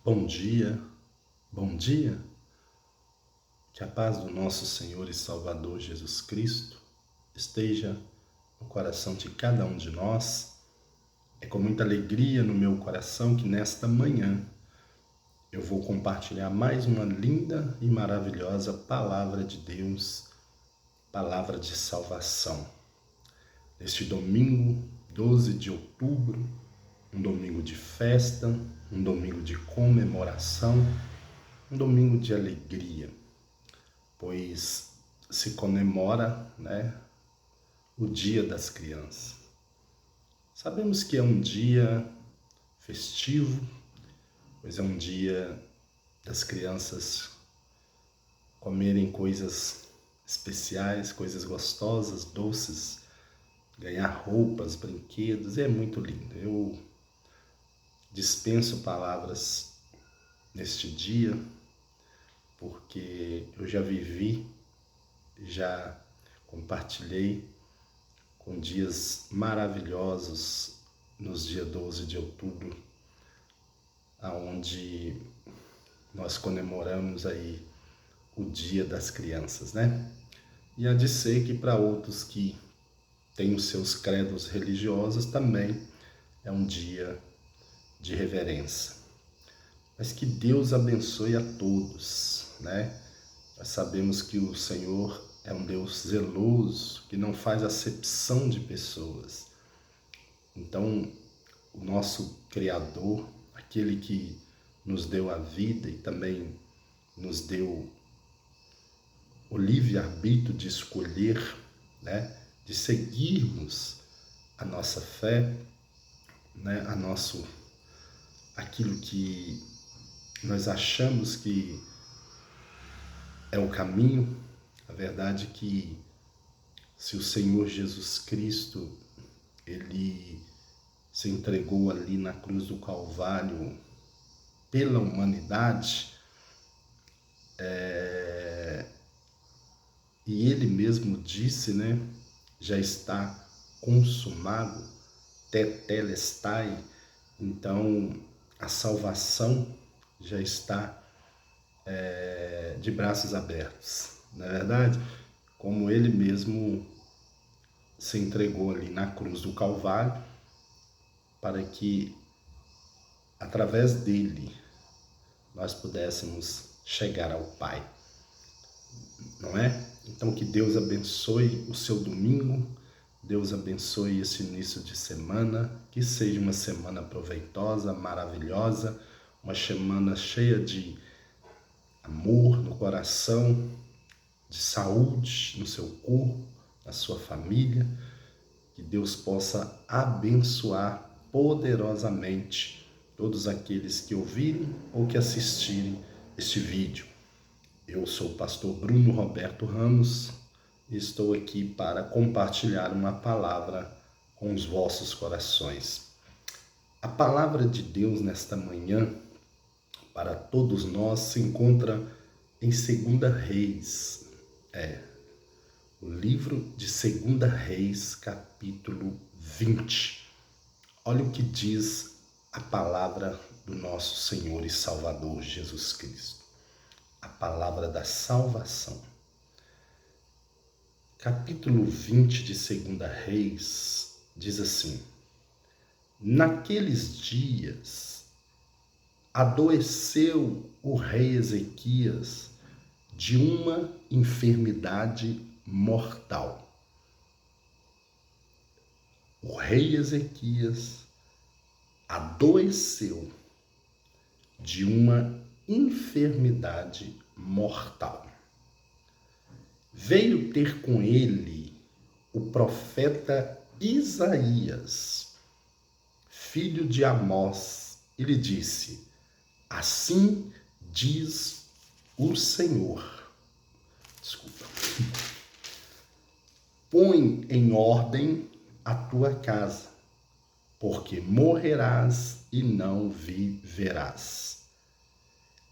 Bom dia, bom dia. Que a paz do nosso Senhor e Salvador Jesus Cristo esteja no coração de cada um de nós. É com muita alegria no meu coração que nesta manhã eu vou compartilhar mais uma linda e maravilhosa palavra de Deus, palavra de salvação. Neste domingo, 12 de outubro, um domingo de festa, um domingo de comemoração, um domingo de alegria, pois se comemora, o Dia das Crianças. Sabemos que é um dia festivo, pois é um dia das crianças comerem coisas especiais, coisas gostosas, doces, ganhar roupas, brinquedos, e é muito lindo. Eu dispenso palavras neste dia, porque eu já vivi, já compartilhei com dias maravilhosos nos dias 12 de outubro, aonde nós comemoramos aí o Dia das Crianças, né? E há de ser que para outros que têm os seus credos religiosos também é um dia de reverência. Mas que Deus abençoe a todos, né? Nós sabemos que o Senhor é um Deus zeloso, que não faz acepção de pessoas. Então, o nosso Criador, aquele que nos deu a vida e também nos deu o livre-arbítrio de escolher, de seguirmos a nossa fé, aquilo que nós achamos que é o caminho. A verdade é que se o Senhor Jesus Cristo, ele se entregou ali na cruz do Calvário pela humanidade, e ele mesmo disse, já está consumado, tetelestai, então a salvação já está de braços abertos, não é verdade? Como ele mesmo se entregou ali na cruz do Calvário, para que através dele nós pudéssemos chegar ao Pai, não é? Então que Deus abençoe o seu domingo, Deus abençoe esse início de semana, que seja uma semana proveitosa, maravilhosa, uma semana cheia de amor no coração, de saúde no seu corpo, na sua família. Que Deus possa abençoar poderosamente todos aqueles que ouvirem ou que assistirem este vídeo. Eu sou o pastor Bruno Roberto Ramos e estou aqui para compartilhar uma palavra com os vossos corações. A palavra de Deus nesta manhã, para todos nós, se encontra em 2 Reis. O livro de 2 Reis, capítulo 20. Olha o que diz a palavra do nosso Senhor e Salvador Jesus Cristo. A palavra da salvação. Capítulo 20 de 2 Reis diz assim: Naqueles dias adoeceu o rei Ezequias de uma enfermidade mortal. O rei Ezequias adoeceu de uma enfermidade mortal. Veio ter com ele o profeta Isaías, filho de Amós, e lhe disse: Assim diz o Senhor. Põe em ordem a tua casa, porque morrerás e não viverás.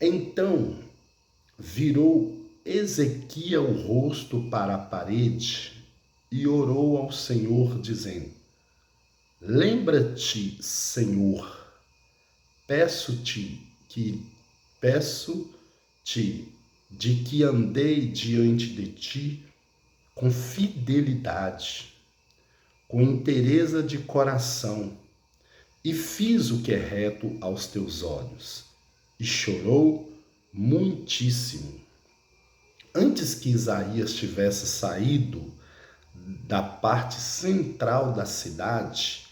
Então virou Ezequias o rosto para a parede e orou ao Senhor, dizendo: Lembra-te, Senhor, peço-te que peço-te de que andei diante de ti com fidelidade, com inteireza de coração, e fiz o que é reto aos teus olhos. E chorou muitíssimo. Antes que Isaías tivesse saído da parte central da cidade,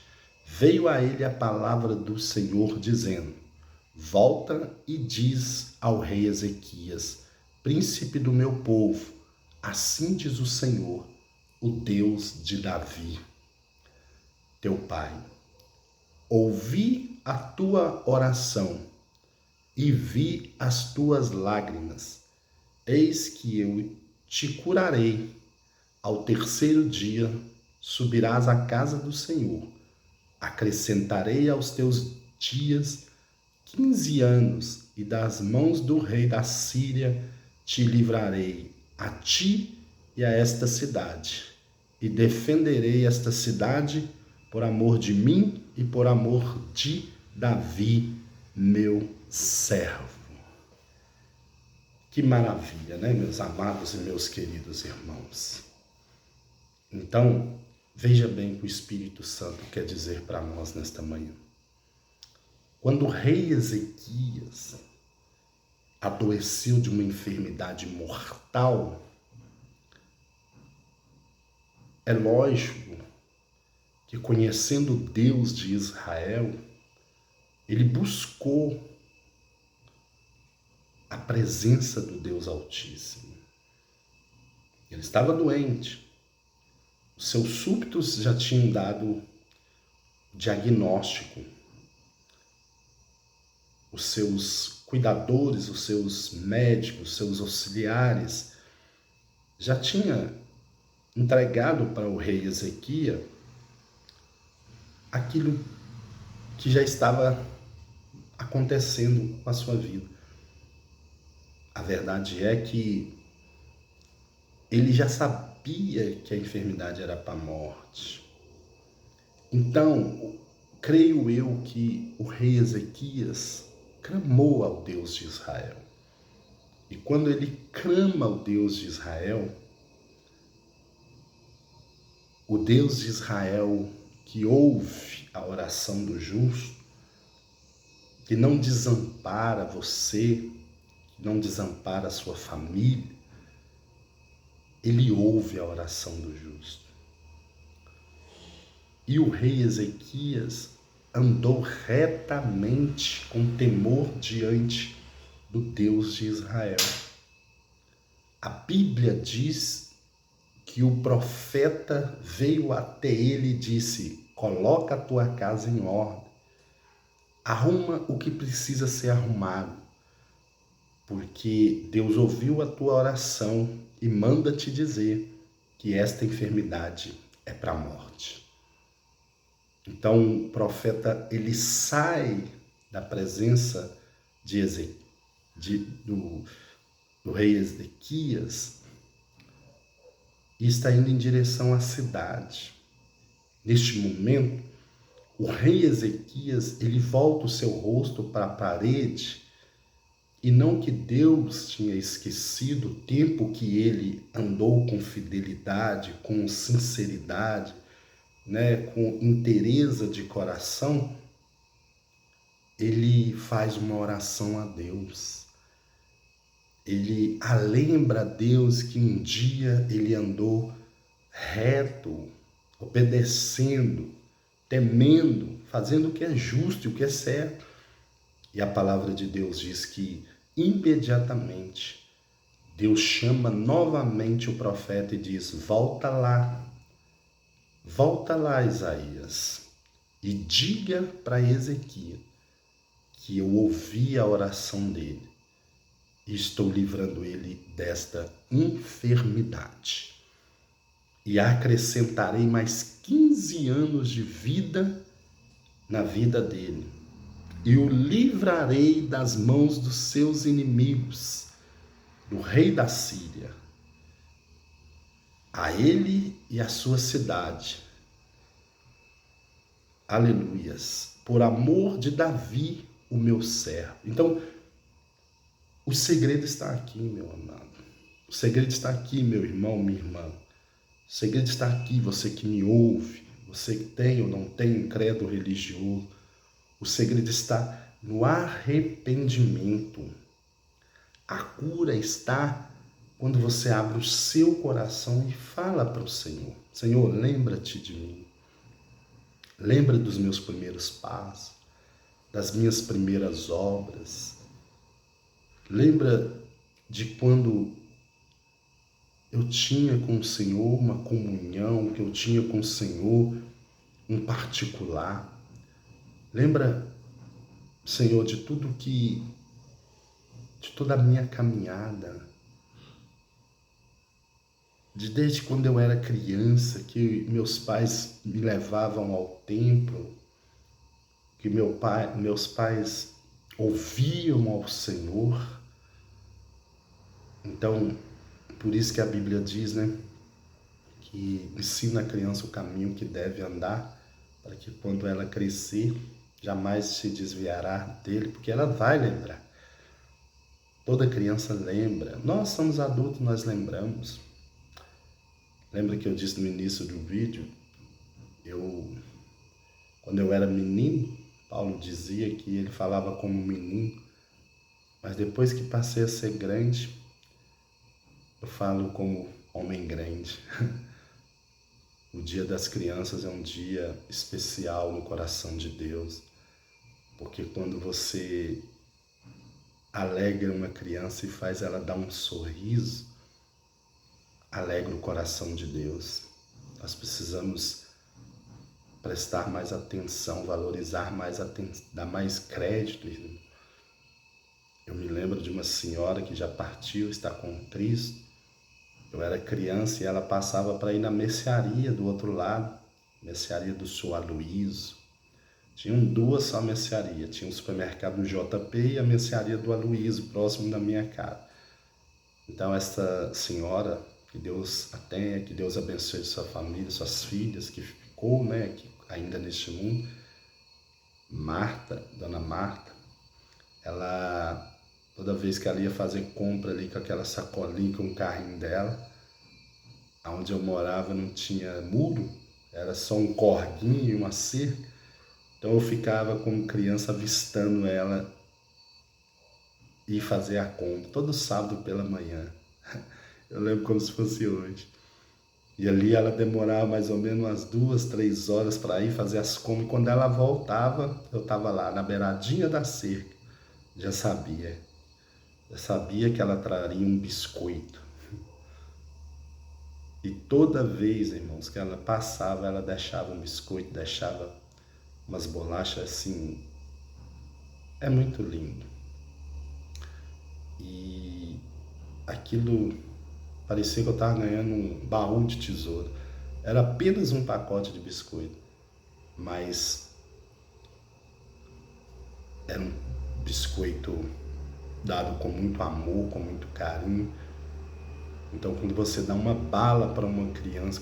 veio a ele a palavra do Senhor dizendo: volta e diz ao rei Ezequias, príncipe do meu povo, assim diz o Senhor, o Deus de Davi, teu pai. Ouvi a tua oração e vi as tuas lágrimas. Eis que eu te curarei. Ao terceiro dia subirás à casa do Senhor. Acrescentarei aos teus dias 15 anos, e das mãos do rei da Síria te livrarei, a ti e a esta cidade. E defenderei esta cidade por amor de mim e por amor de Davi, meu servo. Que maravilha, né, meus amados e meus queridos irmãos? Então, veja bem o que o Espírito Santo quer dizer para nós nesta manhã. Quando o rei Ezequias adoeceu de uma enfermidade mortal, é lógico que, conhecendo o Deus de Israel, ele buscou a presença do Deus Altíssimo. Ele estava doente. Os seus súbditos já tinham dado diagnóstico. Os seus cuidadores, os seus médicos, os seus auxiliares já tinham entregado para o rei Ezequias aquilo que já estava acontecendo com a sua vida. A verdade é que ele já sabia que a enfermidade era para a morte. Então, creio eu que o rei Ezequias clamou ao Deus de Israel. E quando ele clama ao Deus de Israel, o Deus de Israel que ouve a oração do justo, que não desampara você, que não desampara a sua família, ele ouve a oração do justo. E o rei Ezequias andou retamente com temor diante do Deus de Israel. A Bíblia diz que o profeta veio até ele e disse: coloca a tua casa em ordem, arruma o que precisa ser arrumado, porque Deus ouviu a tua oração e manda te dizer que esta enfermidade é para a morte. Então o profeta, ele sai da presença do rei Ezequias e está indo em direção à cidade. Neste momento, o rei Ezequias, ele volta o seu rosto para a parede, e não que Deus tinha esquecido o tempo que ele andou com fidelidade, com sinceridade, com inteireza de coração, ele faz uma oração a Deus. Ele lembra a Deus que um dia ele andou reto, obedecendo, temendo, fazendo o que é justo e o que é certo. E a palavra de Deus diz que imediatamente Deus chama novamente o profeta e diz: volta lá, Isaías, e diga para Ezequias que eu ouvi a oração dele e estou livrando ele desta enfermidade. E acrescentarei mais 15 anos de vida na vida dele, e o livrarei das mãos dos seus inimigos, do rei da Síria, a ele e a sua cidade. Aleluias. Por amor de Davi, o meu servo. Então, o segredo está aqui, meu amado. O segredo está aqui, meu irmão, minha irmã. O segredo está aqui, você que me ouve, você que tem ou não tem um credo religioso. O segredo está no arrependimento. A cura está quando você abre o seu coração e fala para o Senhor: Senhor, lembra-te de mim. Lembra dos meus primeiros passos, das minhas primeiras obras. Lembra de quando eu tinha com o Senhor uma comunhão, que eu tinha com o Senhor um particular. Lembra, Senhor, de toda a minha caminhada, desde quando eu era criança, que meus pais me levavam ao templo, que meus pais ouviam ao Senhor. Então, por isso que a Bíblia diz, né, que ensina a criança o caminho que deve andar, para que quando ela crescer, jamais se desviará dele, porque ela vai lembrar. Toda criança lembra. Nós somos adultos, nós lembramos. Lembra que eu disse no início do vídeo, quando eu era menino, Paulo dizia que ele falava como menino, mas depois que passei a ser grande, eu falo como homem grande. O Dia das Crianças é um dia especial no coração de Deus, porque quando você alegra uma criança e faz ela dar um sorriso, alegra o coração de Deus. Nós precisamos prestar mais atenção, valorizar mais atenção, dar mais crédito. Eu me lembro de uma senhora que já partiu, está com Cristo. Eu era criança e ela passava para ir na mercearia do outro lado, mercearia do Seu Aloísio. Tinham duas só mercearias, tinha o supermercado JP e a mercearia do Aloísio, próximo da minha casa. Então essa senhora, que Deus a tenha, que Deus abençoe sua família, suas filhas, que ficou, né, que ainda neste mundo, Marta, Dona Marta, ela, toda vez que ela ia fazer compra ali com aquela sacolinha, com o carrinho dela, onde eu morava não tinha muro, era só um corguinho e uma cerca, então eu ficava como criança avistando ela ir fazer a compra, todo sábado pela manhã. Eu lembro como se fosse hoje. E ali ela demorava mais ou menos umas 2, 3 horas para ir fazer as compras. E quando ela voltava, eu estava lá na beiradinha da cerca. Já sabia que ela traria um biscoito. E toda vez, irmãos, que ela passava, ela deixava um biscoito, deixava umas bolachas assim. É muito lindo. E aquilo parecia que eu estava ganhando um baú de tesouro. Era apenas um pacote de biscoito, mas era um biscoito dado com muito amor, com muito carinho. Então, quando você dá uma bala para uma criança,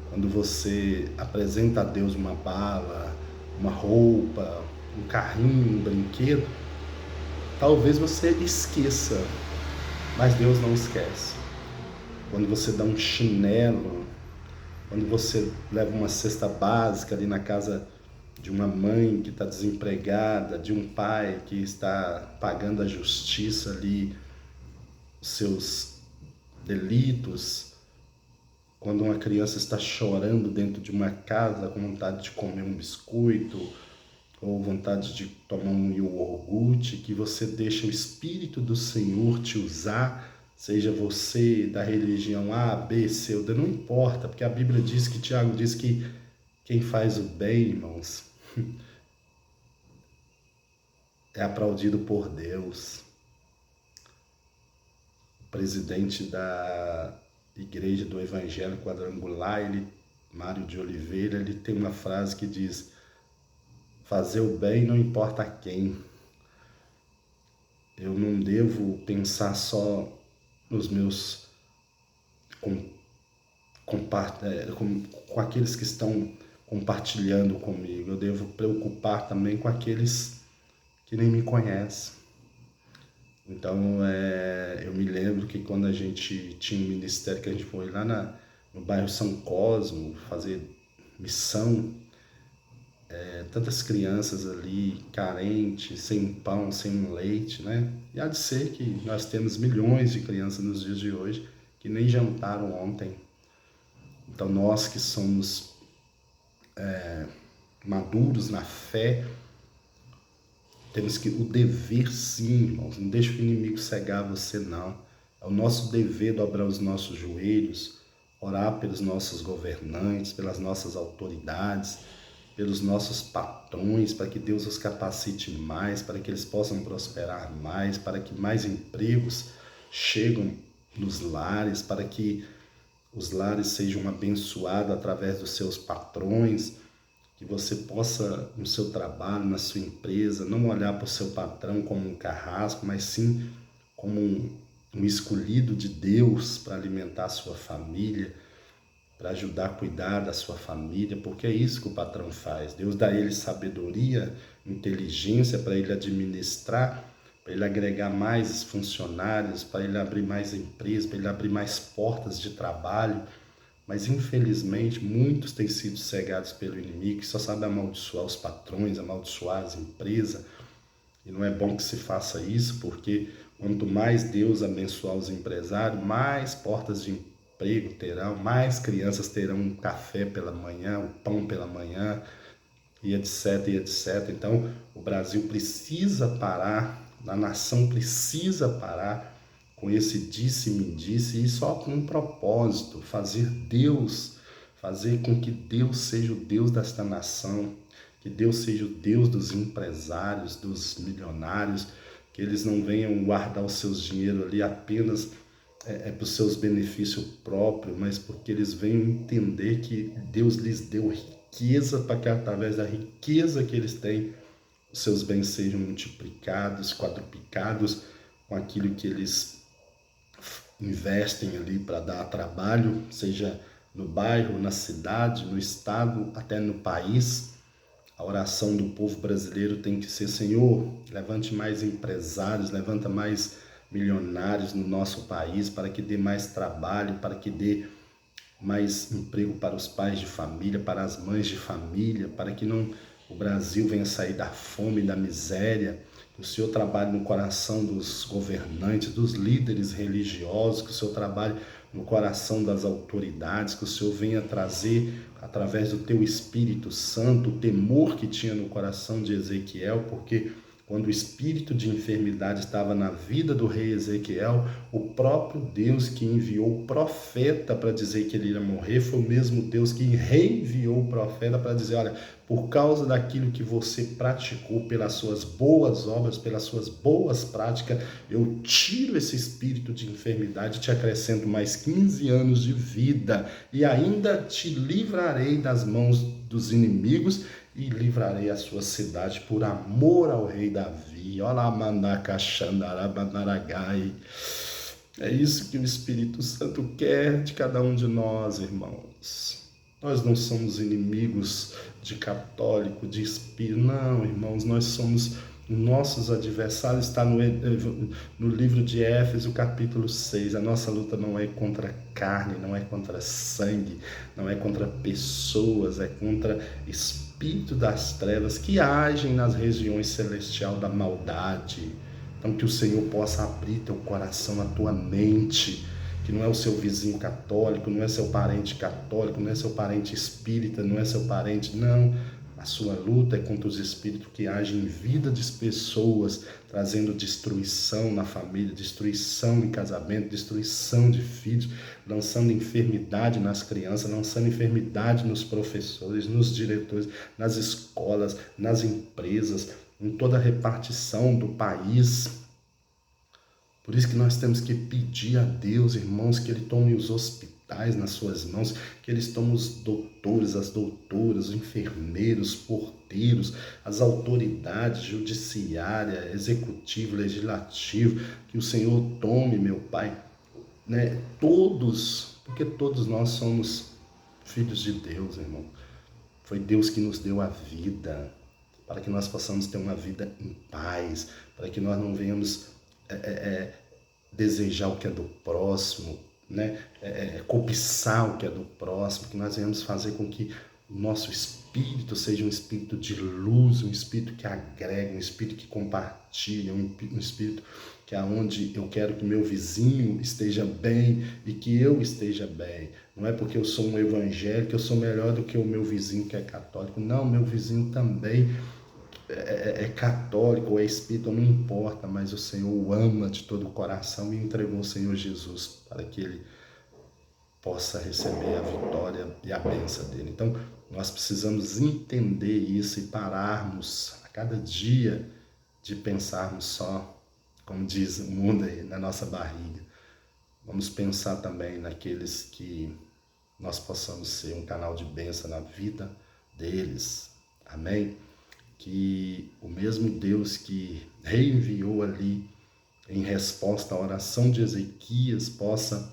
quando você apresenta a Deus uma bala, uma roupa, um carrinho, um brinquedo, talvez você esqueça, mas Deus não esquece. Quando você dá um chinelo, quando você leva uma cesta básica ali na casa de uma mãe que está desempregada, de um pai que está pagando a justiça ali, os seus delitos, quando uma criança está chorando dentro de uma casa com vontade de comer um biscoito ou vontade de tomar um iogurte, que você deixa o Espírito do Senhor te usar, seja você da religião A, B, C ou D, não importa, porque a Bíblia diz que, Tiago diz que quem faz o bem, irmãos, é aplaudido por Deus. O presidente da Igreja do Evangelho Quadrangular, Mário de Oliveira, ele tem uma frase que diz: fazer o bem não importa a quem. Eu não devo pensar só nos meus com aqueles que estão compartilhando comigo. Eu devo preocupar também com aqueles que nem me conhece. Então, eu me lembro que quando a gente tinha um ministério, que a gente foi lá no bairro São Cosmo fazer missão, tantas crianças ali carentes, sem pão, sem leite, né? E há de ser que nós temos milhões de crianças nos dias de hoje que nem jantaram ontem. Então, nós que somos maduros na fé, temos que o dever, sim, irmãos, não deixe o inimigo cegar você, não. É o nosso dever dobrar os nossos joelhos, orar pelos nossos governantes, pelas nossas autoridades, pelos nossos patrões, para que Deus os capacite mais, para que eles possam prosperar mais, para que mais empregos cheguem nos lares, para que os lares sejam abençoados através dos seus patrões, que você possa, no seu trabalho, na sua empresa, não olhar para o seu patrão como um carrasco, mas sim como um escolhido de Deus para alimentar a sua família, para ajudar a cuidar da sua família, porque é isso que o patrão faz. Deus dá a ele sabedoria, inteligência para ele administrar, para ele agregar mais funcionários, para ele abrir mais empresas, para ele abrir mais portas de trabalho. Mas infelizmente muitos têm sido cegados pelo inimigo, que só sabe amaldiçoar os patrões, amaldiçoar as empresas. E não é bom que se faça isso, porque quanto mais Deus abençoar os empresários, mais portas de emprego terão, mais crianças terão um café pela manhã, um pão pela manhã, e etc, e etc. Então, o Brasil precisa parar, a nação precisa parar com esse disse-me-disse, e só com um propósito, fazer com que Deus seja o Deus desta nação, que Deus seja o Deus dos empresários, dos milionários, que eles não venham guardar os seus dinheiros ali apenas para os seus benefícios próprios, mas porque eles venham entender que Deus lhes deu riqueza para que através da riqueza que eles têm, os seus bens sejam multiplicados, quadruplicados com aquilo que eles investem ali para dar trabalho, seja no bairro, na cidade, no estado, até no país. A oração do povo brasileiro tem que ser: Senhor, levante mais empresários, levanta mais milionários no nosso país, para que dê mais trabalho, para que dê mais emprego para os pais de família, para as mães de família, para que o Brasil venha sair da fome e da miséria. Que o Senhor trabalhe no coração dos governantes, dos líderes religiosos, que o Senhor trabalhe no coração das autoridades, que o Senhor venha trazer, através do teu Espírito Santo, o temor que tinha no coração de Ezequiel, porque quando o espírito de enfermidade estava na vida do rei Ezequiel, o próprio Deus que enviou o profeta para dizer que ele ia morrer, foi o mesmo Deus que reenviou o profeta para dizer: olha, por causa daquilo que você praticou, pelas suas boas obras, pelas suas boas práticas, eu tiro esse espírito de enfermidade, te acrescento mais 15 anos de vida e ainda te livrarei das mãos dos inimigos e livrarei a sua cidade por amor ao rei Davi. É isso que o Espírito Santo quer de cada um de nós, irmãos. Nós não somos inimigos de católico, de espírito, não, irmãos, nós somos nossos adversários. Está no livro de Éfeso, capítulo 6, a nossa luta não é contra carne, não é contra sangue, não é contra pessoas, é contra espírito das trevas que agem nas regiões celestiais da maldade. Então que o Senhor possa abrir teu coração, a tua mente, que não é o seu vizinho católico, não é seu parente católico, não é seu parente espírita, não é seu parente, não. A sua luta é contra os espíritos que agem em vida de pessoas, trazendo destruição na família, destruição em casamento, destruição de filhos, lançando enfermidade nas crianças, lançando enfermidade nos professores, nos diretores, nas escolas, nas empresas, em toda a repartição do país. Por isso que nós temos que pedir a Deus, irmãos, que Ele tome os hospitais nas suas mãos, que Ele tome os doutores, as doutoras, os enfermeiros, porteiros, as autoridades judiciária, executivo, legislativo, que o Senhor tome, meu Pai, né? Todos, porque todos nós somos filhos de Deus, irmão. Foi Deus que nos deu a vida. para que nós possamos ter uma vida em paz, para que nós não venhamos desejar o que é do próximo, né? Cobiçar o que é do próximo, que nós venhamos fazer com que o nosso espírito seja um espírito de luz, um espírito que agrega, um espírito que compartilha, um espírito que é onde eu quero que meu vizinho esteja bem e que eu esteja bem. Não é porque eu sou um evangélico que eu sou melhor do que o meu vizinho que é católico. Não, meu vizinho também é católico ou é espírita, não importa, mas o Senhor o ama de todo o coração e entregou o Senhor Jesus para que ele possa receber a vitória e a bênção dele. Então, nós precisamos entender isso e pararmos a cada dia de pensarmos só, como diz o mundo aí, na nossa barriga. Vamos pensar também naqueles que nós possamos ser um canal de bênção na vida deles. Amém? Que o mesmo Deus que reenviou ali em resposta à oração de Ezequias possa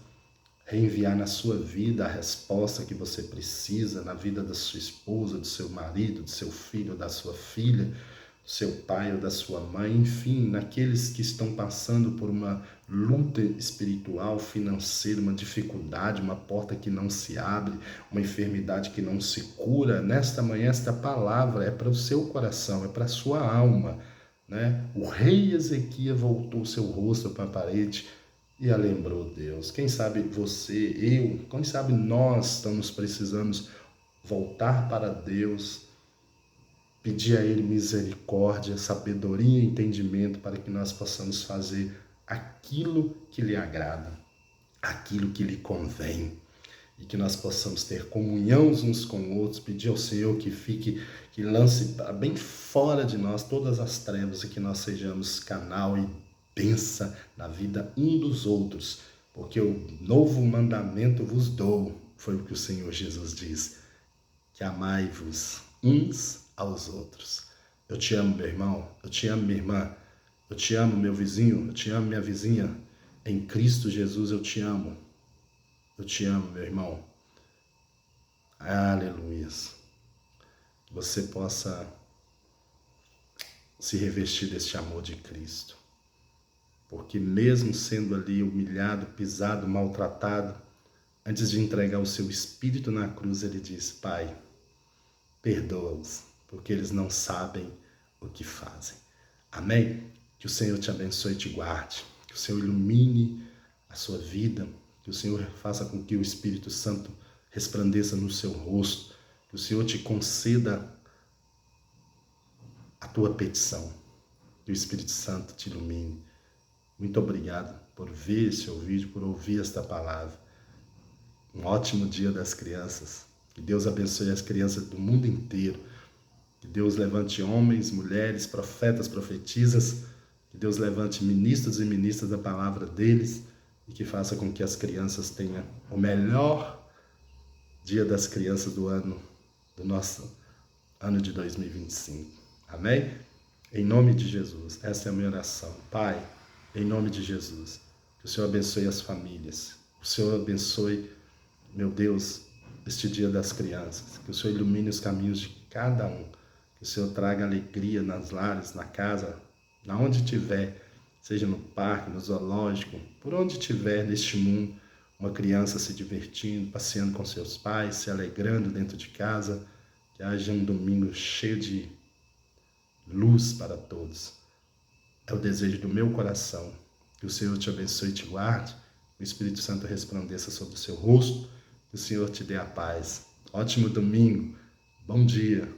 reenviar na sua vida a resposta que você precisa, na vida da sua esposa, do seu marido, do seu filho, da sua filha, do seu pai ou da sua mãe, enfim, naqueles que estão passando por uma luta espiritual, financeira, uma dificuldade, uma porta que não se abre, uma enfermidade que não se cura. Nesta manhã, esta palavra é para o seu coração, é para a sua alma, né? O rei Ezequias voltou seu rosto para a parede e a lembrou Deus. Quem sabe você, eu, quem sabe nós estamos precisando voltar para Deus, pedir a Ele misericórdia, sabedoria e entendimento para que nós possamos fazer aquilo que lhe agrada, aquilo que lhe convém, e que nós possamos ter comunhão uns com outros, pedir ao Senhor que lance bem fora de nós todas as trevas e que nós sejamos canal e bênção na vida um dos outros, porque o novo mandamento vos dou, foi o que o Senhor Jesus diz, que amai-vos uns aos outros. Eu te amo, meu irmão, eu te amo, minha irmã, eu te amo, meu vizinho, eu te amo, minha vizinha, em Cristo Jesus eu te amo, meu irmão. Aleluia. Que você possa se revestir deste amor de Cristo. Porque mesmo sendo ali humilhado, pisado, maltratado, antes de entregar o seu espírito na cruz, ele diz: Pai, perdoa-os, porque eles não sabem o que fazem. Amém? Que o Senhor te abençoe e te guarde. Que o Senhor ilumine a sua vida. Que o Senhor faça com que o Espírito Santo resplandeça no seu rosto. Que o Senhor te conceda a tua petição. Que o Espírito Santo te ilumine. Muito obrigado por ver esse vídeo, por ouvir esta palavra. Um ótimo dia das crianças. Que Deus abençoe as crianças do mundo inteiro. Que Deus levante homens, mulheres, profetas, profetisas. Que Deus levante ministros e ministras da palavra deles. E que faça com que as crianças tenham o melhor dia das crianças do nosso ano de 2025. Amém? Em nome de Jesus. Essa é a minha oração. Pai, em nome de Jesus, que o Senhor abençoe as famílias. Que o Senhor abençoe, meu Deus, este dia das crianças. Que o Senhor ilumine os caminhos de cada um. Que o Senhor traga alegria nas lares, na casa, na onde estiver, seja no parque, no zoológico, por onde estiver neste mundo, uma criança se divertindo, passeando com seus pais, se alegrando dentro de casa, que haja um domingo cheio de luz para todos. É o desejo do meu coração. Que o Senhor te abençoe e te guarde, que o Espírito Santo resplandeça sobre o seu rosto, que o Senhor te dê a paz. Ótimo domingo, bom dia.